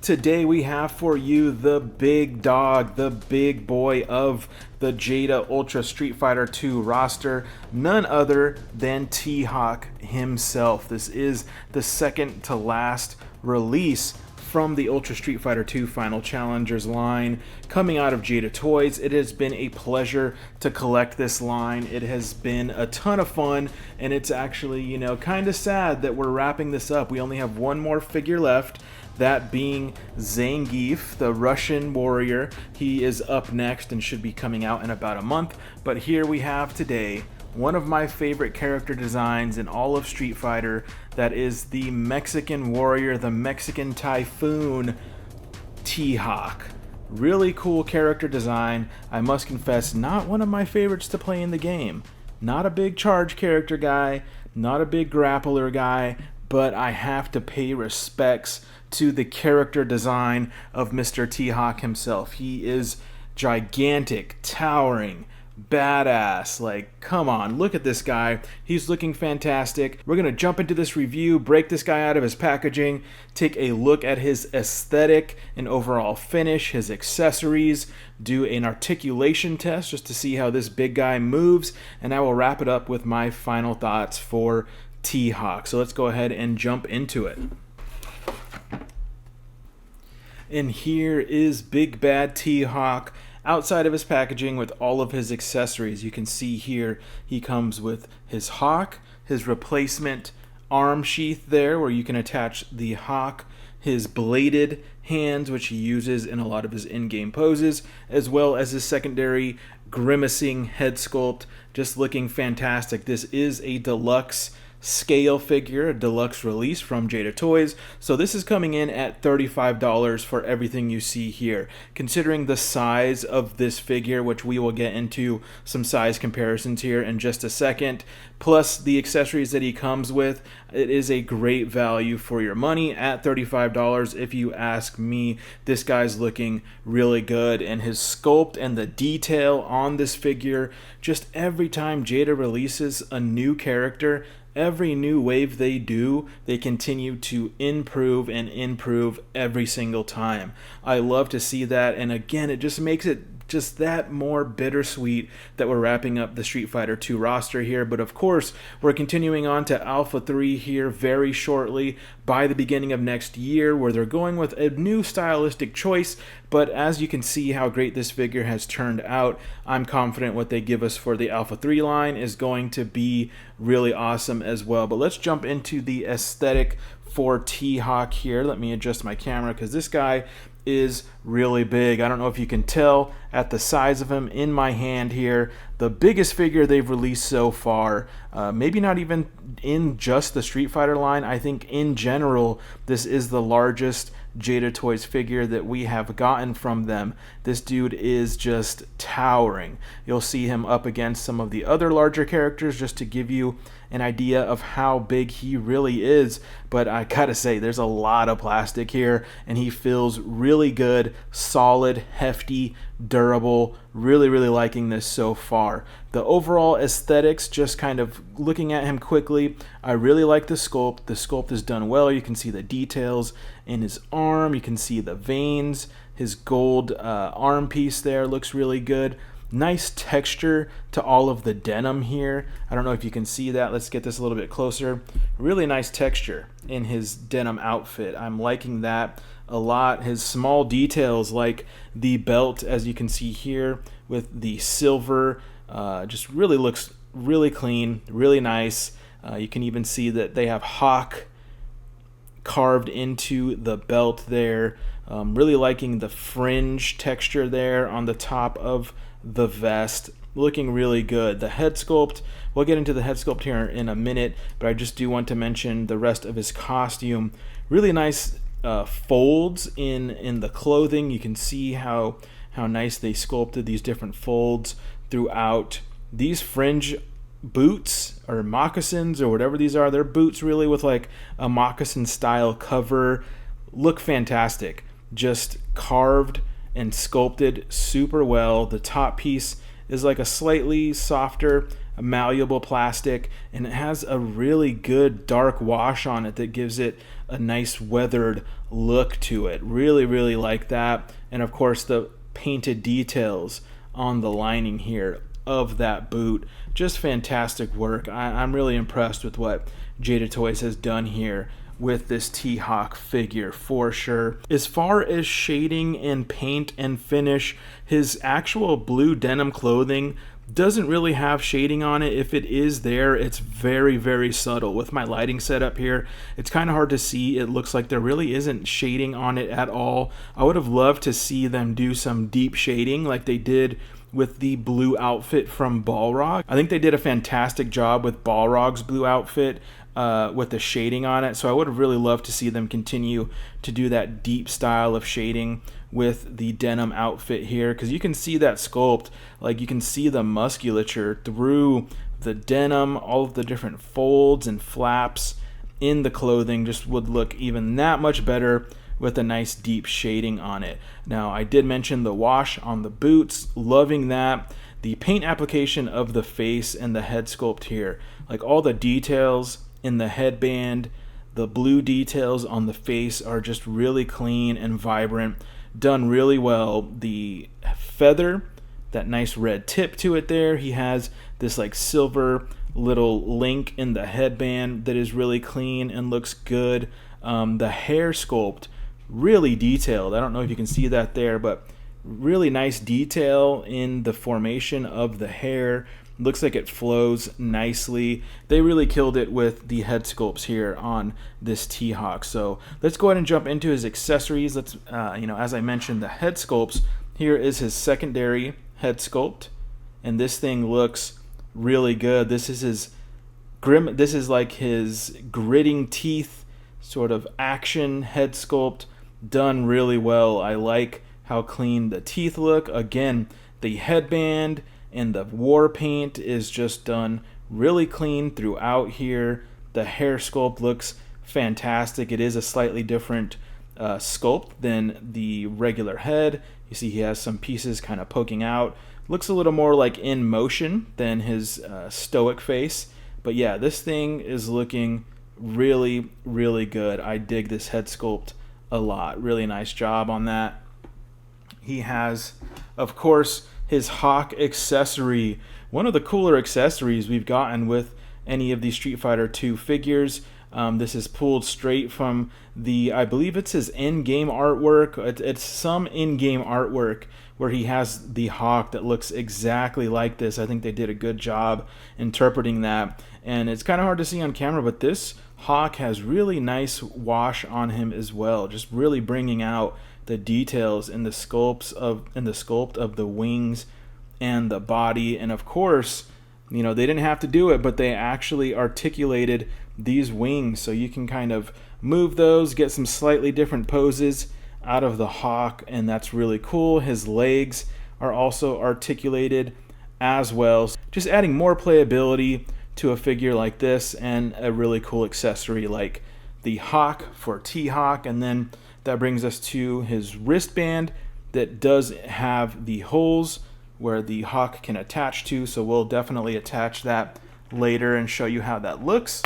Today we have for you the big dog, the big boy of the Jada Ultra Street Fighter 2 roster, none other than T-Hawk himself. This is the second to last release from the Ultra Street Fighter 2 Final Challengers line coming out of Jada Toys. It has been a pleasure to collect this line. It has been a ton of fun, and it's actually, kind of sad that we're wrapping this up. We only have one more figure left, that being Zangief, the Russian warrior. He is up next and should be coming out in about a month. But here we have today one of my favorite character designs in all of Street Fighter. That is the Mexican warrior, the Mexican typhoon, T-Hawk. Really cool character design. I must confess, not one of my favorites to play in the game. Not a big charge character guy, not a big grappler guy, but I have to pay respects to the character design of Mr. T-Hawk himself. He is gigantic, towering, badass. Like, come on, look at this guy. He's looking fantastic. We're gonna jump into this review, break this guy out of his packaging, take a look at his aesthetic and overall finish, his accessories, do an articulation test just to see how this big guy moves, and I will wrap it up with my final thoughts for T-Hawk. So let's go ahead and jump into it. And here is Big Bad T-Hawk outside of his packaging with all of his accessories. You can see here he comes with his Hawk, his replacement arm sheath there where you can attach the Hawk, his bladed hands, which he uses in a lot of his in-game poses, as well as his secondary grimacing head sculpt, just looking fantastic. This is a deluxe scale figure, a deluxe release from Jada Toys, so this is coming in at $35 for everything you see here. Considering the size of this figure, which we will get into some size comparisons here in just a second, plus the accessories that he comes with, it is a great value for your money at $35 if you ask me. This guy's looking really good, and his sculpt and the detail on this figure, just every time Jada releases a new character, every new wave they do, they continue to improve and improve every single time. I love to see that, and again, it just makes it just that more bittersweet that we're wrapping up the Street Fighter 2 roster here. But of course, we're continuing on to Alpha 3 here very shortly by the beginning of next year, where they're going with a new stylistic choice. But as you can see how great this figure has turned out, I'm confident what they give us for the Alpha 3 line is going to be really awesome as well. But let's jump into the aesthetic for T-Hawk here. Let me adjust my camera because this guy is really big. I don't know if you can tell at the size of him in my hand here. The biggest figure they've released so far, maybe not even in just the Street Fighter line. I think in general this is the largest Jada Toys figure that we have gotten from them. This dude is just towering. You'll see him up against some of the other larger characters just to give you an idea of how big he really is. But I gotta say, there's a lot of plastic here, and he feels really good, solid, hefty, durable. Really liking this so far. The overall aesthetics, just kind of looking at him quickly, I really like the sculpt. The sculpt is done well. You can see the details in his arm. You can see the veins. His gold arm piece there looks really good. Nice texture to all of the denim here. I don't know if you can see that. Let's get this a little bit closer. Really nice texture in his denim outfit. I'm liking that a lot. His small details like the belt, as you can see here with the silver, just really looks really clean, really nice. You can even see that they have Hawk carved into the belt there. Really liking the fringe texture there on the top of the vest. Looking really good. The head sculpt, we'll get into the head sculpt here in a minute, but I just do want to mention the rest of his costume. Really nice folds in the clothing. You can see how nice they sculpted these different folds throughout. These fringe boots or moccasins or whatever these are, they're boots really with like a moccasin style cover, look fantastic. Just carved and sculpted super well. The top piece is like a slightly softer malleable plastic, and it has a really good dark wash on it that gives it a nice weathered look to it. Really like that. And of course the painted details on the lining here of that boot, just fantastic work. I'm really impressed with what Jada Toys has done here with this T-Hawk figure for sure. As far as shading and paint and finish, his actual blue denim clothing doesn't really have shading on it. If it is there, it's very subtle. With my lighting setup here, it's kind of hard to see. It looks like there really isn't shading on it at all. I would have loved to see them do some deep shading like they did with the blue outfit from Balrog. I think they did a fantastic job with Balrog's blue outfit with the shading on it. So I would have really loved to see them continue to do that deep style of shading with the denim outfit here, because you can see that sculpt, like you can see the musculature through the denim, all of the different folds and flaps in the clothing just would look even that much better with a nice deep shading on it. Now, I did mention the wash on the boots, loving that. The paint application of the face and the head sculpt here, like all the details in the headband, the blue details on the face are just really clean and vibrant, done really well. The feather, that nice red tip to it there, he has this like silver little link in the headband that is really clean and looks good. The hair sculpt, really detailed. I don't know if you can see that there, but really nice detail in the formation of the hair. Looks like it flows nicely. They really killed it with the head sculpts here on this T-Hawk. So let's go ahead and jump into his accessories. Let's, as I mentioned, the head sculpts. Here is his secondary head sculpt, and this thing looks really good. This is his This is like his gritting teeth sort of action head sculpt, done really well. I like how clean the teeth look. Again, the headband and the war paint is just done really clean throughout here. The hair sculpt looks fantastic. It is a slightly different sculpt than the regular head. You see he has some pieces kind of poking out. Looks a little more like in motion than his stoic face. But yeah, this thing is looking really good. I dig this head sculpt a lot. Really nice job on that. He has, of course, his Hawk accessory. One of the cooler accessories we've gotten with any of the Street Fighter 2 figures. This is pulled straight from the, I believe it's his in-game artwork. It's some in-game artwork where he has the Hawk that looks exactly like this. I think they did a good job interpreting that. And it's kind of hard to see on camera, but this Hawk has really nice wash on him as well. Just really bringing out the details in the sculpt of the wings and the body. And of course, they didn't have to do it, but they actually articulated these wings, so you can kind of move those, get some slightly different poses out of the Hawk, and that's really cool. His legs are also articulated as well, just adding more playability to a figure like this, and a really cool accessory like the Hawk for T-Hawk. And then that brings us to his wristband that does have the holes where the Hawk can attach to, so we'll definitely attach that later and show you how that looks.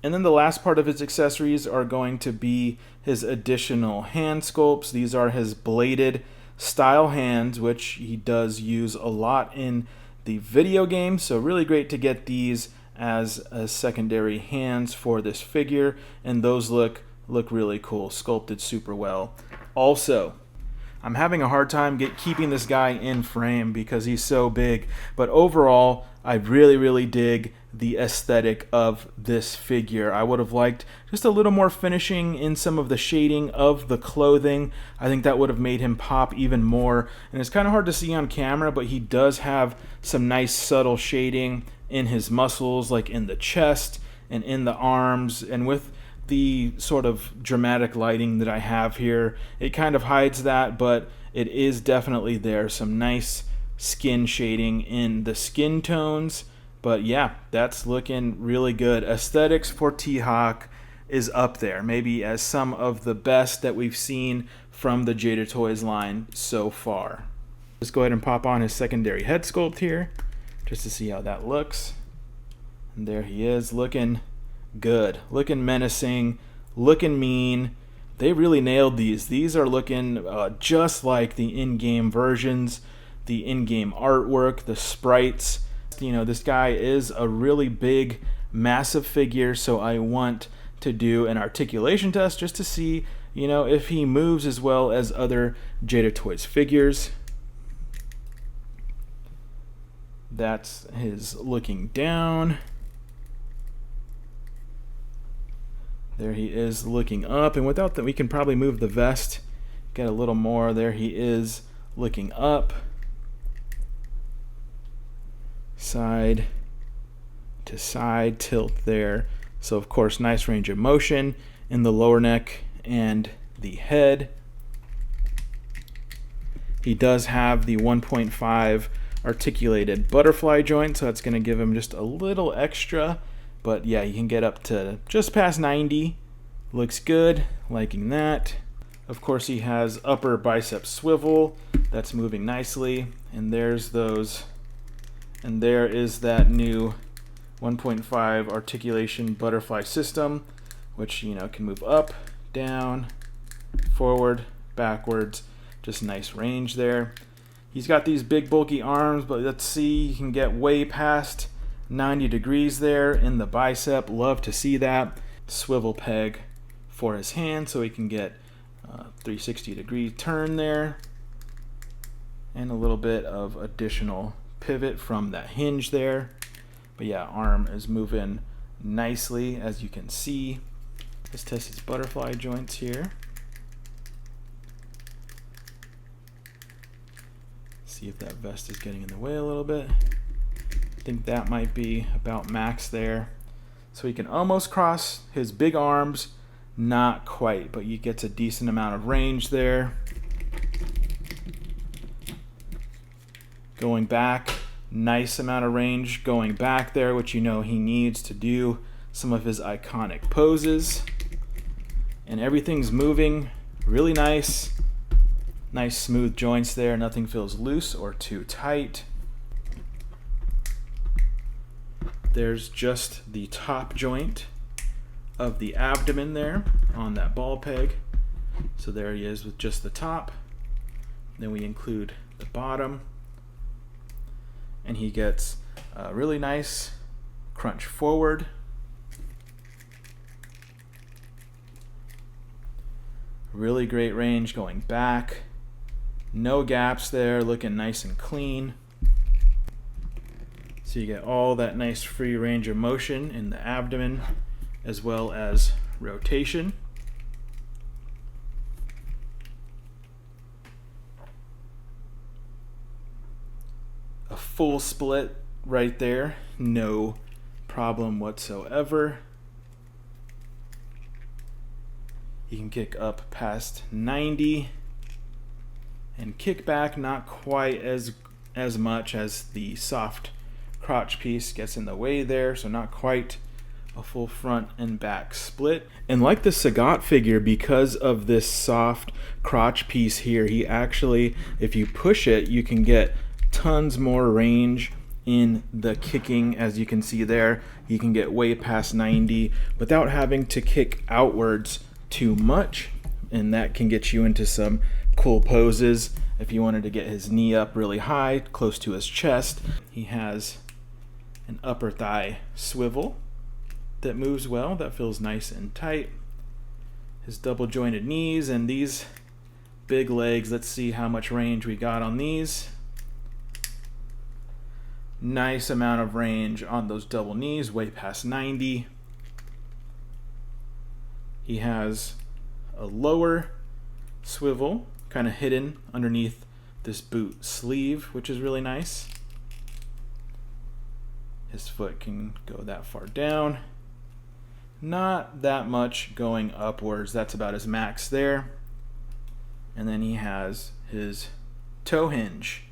And then the last part of his accessories are going to be his additional hand sculpts. These are his bladed style hands, which he does use a lot in the video game, so really great to get these as a secondary hands for this figure, and those look really cool, sculpted super well. Also, I'm having a hard time keeping this guy in frame because he's so big, but overall I really dig the aesthetic of this figure. I would have liked just a little more finishing in some of the shading of the clothing. I think that would have made him pop even more, and it's kind of hard to see on camera, but he does have some nice subtle shading in his muscles, like in the chest and in the arms, and with the sort of dramatic lighting that I have here, it kind of hides that, but it is definitely there. Some nice skin shading in the skin tones. But yeah, that's looking really good. Aesthetics for T-Hawk is up there, maybe as some of the best that we've seen from the Jada Toys line so far. Let's go ahead and pop on his secondary head sculpt here, just to see how that looks. And there he is, looking good, looking menacing, looking mean. They really nailed these. These are looking just like the in-game versions, the in-game artwork, the sprites. You know, this guy is a really big, massive figure, so I want to do an articulation test just to see, you know, if he moves as well as other Jada Toys figures. That's his looking down. There he is looking up, and without that we can probably move the vest, get a little more. There he is looking up, side to side tilt there. So of course nice range of motion in the lower neck and the head. He does have the 1.5 articulated butterfly joint, so that's going to give him just a little extra. But yeah, you can get up to just past 90. Looks good, liking that. Of course, he has upper bicep swivel. That's moving nicely. And there's those. And there is that new 1.5 articulation butterfly system, which, you know, can move up, down, forward, backwards. Just nice range there. He's got these big bulky arms, but let's see, he can get way past 90 degrees there in the bicep. Love to see that. Swivel peg for his hand so he can get 360 degree turn there, and a little bit of additional pivot from that hinge there. But yeah, arm is moving nicely, as you can see. Let's test his butterfly joints here. See if that vest is getting in the way a little bit. I think that might be about max there. So he can almost cross his big arms, not quite, but he gets a decent amount of range there. Going back, nice amount of range going back there, which you know he needs to do some of his iconic poses. And everything's moving really nice. Nice smooth joints there, nothing feels loose or too tight. There's just the top joint of the abdomen there on that ball peg. So there he is with just the top. Then we include the bottom. And he gets a really nice crunch forward. Really great range going back. No gaps there, looking nice and clean. So you get all that nice free range of motion in the abdomen as well as rotation. A full split right there, no problem whatsoever. You can kick up past 90 and kick back not quite as much as the soft crotch piece gets in the way there, so not quite a full front and back split. And like the Sagat figure, because of this soft crotch piece here, he actually, if you push it, you can get tons more range in the kicking. As you can see there, you can get way past 90 without having to kick outwards too much, and that can get you into some cool poses. If you wanted to get his knee up really high, close to his chest, he has an upper thigh swivel that moves well, that feels nice and tight. His double jointed knees and these big legs, let's see how much range we got on these. Nice amount of range on those double knees, way past 90. He has a lower swivel kind of hidden underneath this boot sleeve, which is really nice. His foot can go that far down. Not that much going upwards. That's about his max there. And then he has his toe hinge.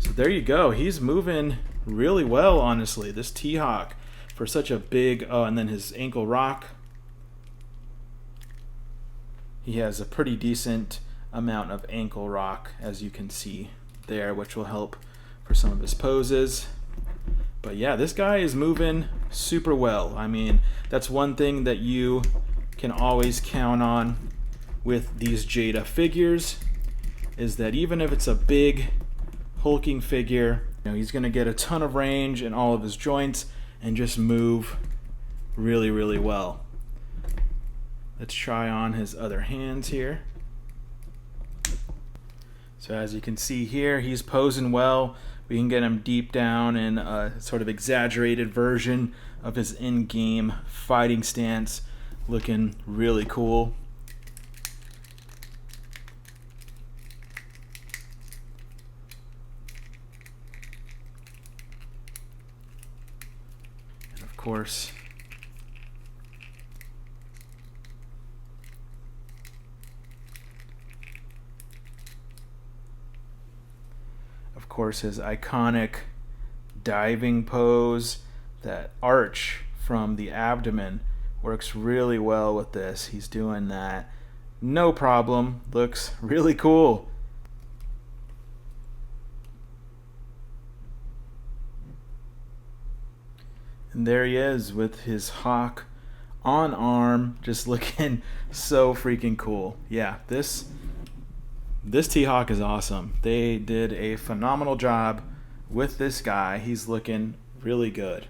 So there you go. He's moving really well, honestly. This T-Hawk for such a big, and then his ankle rock. He has a pretty decent amount of ankle rock, as you can see there, which will help for some of his poses. But yeah, this guy is moving super well. I mean, that's one thing that you can always count on with these Jada figures, is that even if it's a big hulking figure, you know, he's going to get a ton of range in all of his joints and just move really, really well. Let's try on his other hands here. So as you can see here, he's posing well. We can get him deep down in a sort of exaggerated version of his in-game fighting stance, looking really cool. And of course, his iconic diving pose, that arch from the abdomen, works really well with this. He's doing that no problem. Looks really cool. And there he is with his hawk on arm, just looking so freaking cool. Yeah, this T-Hawk is awesome. They did a phenomenal job with this guy. He's looking really good.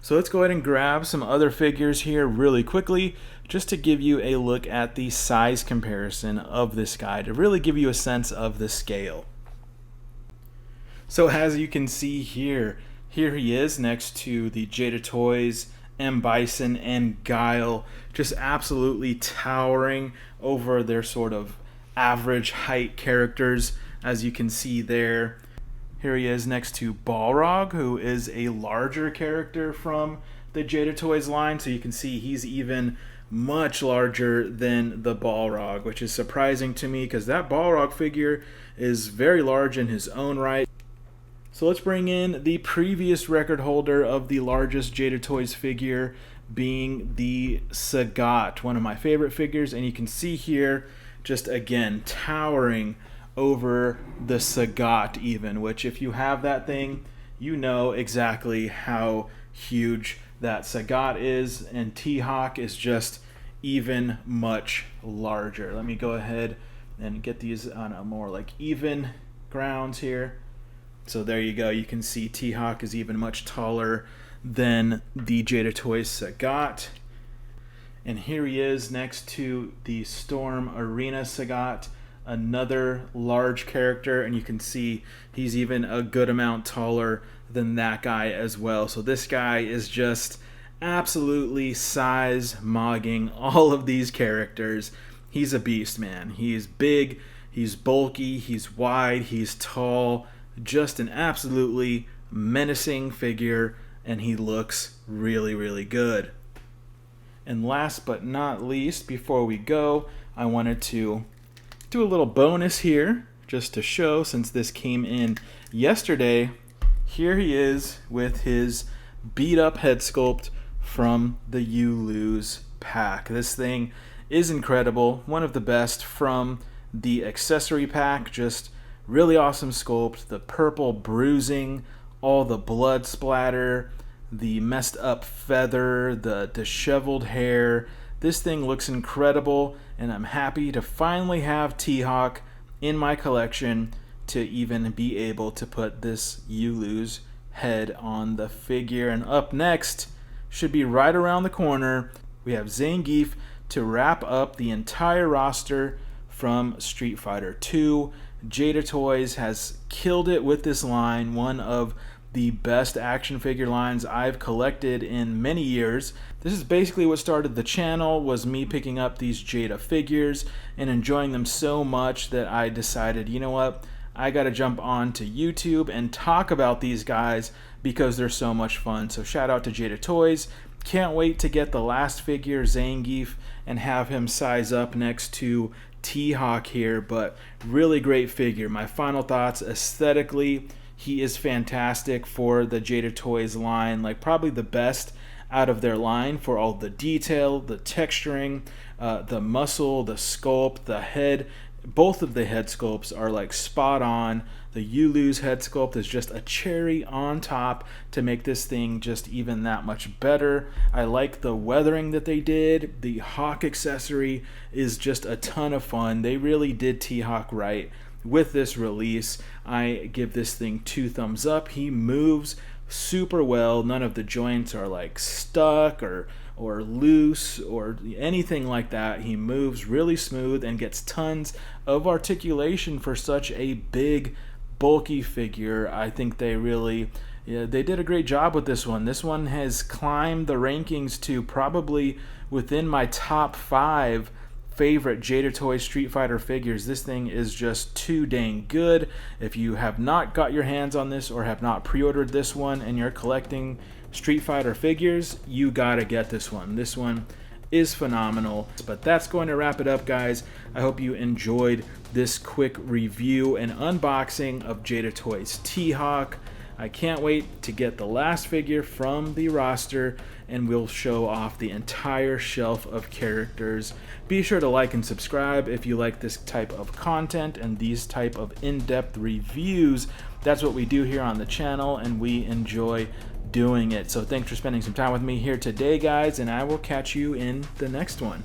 So let's go ahead and grab some other figures here really quickly, just to give you a look at the size comparison of this guy, to really give you a sense of the scale. So as you can see here he is next to the Jada Toys, M. Bison, and Guile, just absolutely towering over their sort of average height characters, as you can see there. Here he is next to Balrog, who is a larger character from the Jada Toys line, so you can see he's even much larger than the Balrog, which is surprising to me because that Balrog figure is very large in his own right. So let's bring in the previous record holder of the largest Jada Toys figure, being the Sagat, one of my favorite figures, and you can see here, just again, towering over the Sagat even, which if you have that thing, you know exactly how huge that Sagat is, and T-Hawk is just even much larger. Let me go ahead and get these on a more like even grounds here. So there you go, you can see T-Hawk is even much taller than the Jada Toys Sagat. And here he is next to the Storm Arena Sagat, another large character, and you can see he's even a good amount taller than that guy as well. So this guy is just absolutely size mogging all of these characters. He's a beast, man. He's big, he's bulky, he's wide, he's tall, just an absolutely menacing figure, and he looks really, really good. And last but not least, before we go, I wanted to do a little bonus here just to show, since this came in yesterday. Here he is with his beat up head sculpt from the You Lose pack. This thing is incredible, one of the best from the accessory pack. Just really awesome sculpt, the purple bruising, all the blood splatter, the messed up feather, the disheveled hair. This thing looks incredible, and I'm happy to finally have T-Hawk in my collection to even be able to put this You Lose head on the figure. And up next, should be right around the corner, we have Zangief to wrap up the entire roster from Street Fighter 2. Jada Toys has killed it with this line, one of the best action figure lines I've collected in many years. This is basically what started the channel, was me picking up these Jada figures and enjoying them so much that I decided, you know what, I gotta jump on to YouTube and talk about these guys because they're so much fun. So shout out to Jada Toys. Can't wait to get the last figure, Zangief, and have him size up next to T-Hawk here, but really great figure. My final thoughts: aesthetically, he is fantastic for the Jada Toys line, like probably the best out of their line for all the detail, the texturing, the muscle, the sculpt, the head. Both of the head sculpts are like spot on. The You Lose head sculpt is just a cherry on top to make this thing just even that much better. I like the weathering that they did. The Hawk accessory is just a ton of fun. They really did T-Hawk right with this release. I give this thing 2 thumbs up. He moves super well. None of the joints are like stuck or loose or anything like that. He moves really smooth and gets tons of articulation for such a big, bulky figure. I think they really, they did a great job with this one. This one has climbed the rankings to probably within my top 5 favorite Jada Toys Street Fighter figures. This thing is just too dang good. If you have not got your hands on this or have not pre-ordered this one and you're collecting Street Fighter figures, you gotta get this one. This one is phenomenal. But that's going to wrap it up, guys. I hope you enjoyed this quick review and unboxing of Jada Toys T-Hawk. I can't wait to get the last figure from the roster and we'll show off the entire shelf of characters. Be sure to like and subscribe if you like this type of content and these type of in-depth reviews. That's what we do here on the channel and we enjoy doing it. So thanks for spending some time with me here today, guys, and I will catch you in the next one.